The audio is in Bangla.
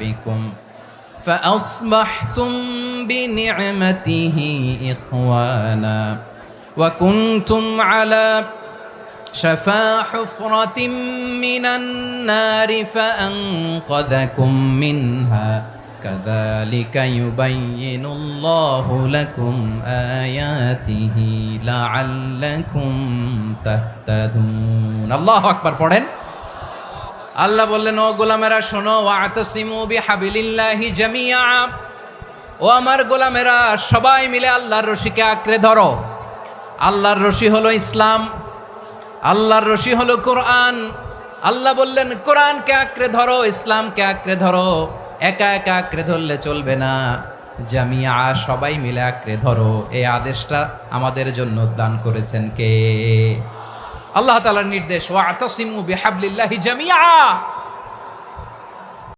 بكم فأصبحتم بنعمته إخوانا وكنتم على شفا حفرة من النار فأنقذكم منها كذلك يبين الله لكم آياته لعلكم تهتدون الله أكبر পড়েন আল্লাহ বললেন ও গোলামেরা শোনো ওয়াতাসিমু বিহাবিলিল্লাহি জামিআ ও আমার গোলামেরা সবাই মিলে আল্লাহর রশিকে আঁকড়ে ধরো আল্লাহর রশি হলো ইসলাম আল্লাহর রশি হলো কোরআন আল্লাহ বললেন কোরআনকে আঁকড়ে ধরো ইসলামকে আঁকড়ে ধরো একা একা আঁকড়ে ধরলে চলবে না জামিয়া সবাই মিলে আঁকড়ে ধরো এই আদেশটা আমাদের জন্য দান করেছেন কে আল্লাহ তাআলার নির্দেশ ওয়াতাসিমু বিহাবলিল্লাহি জামিআ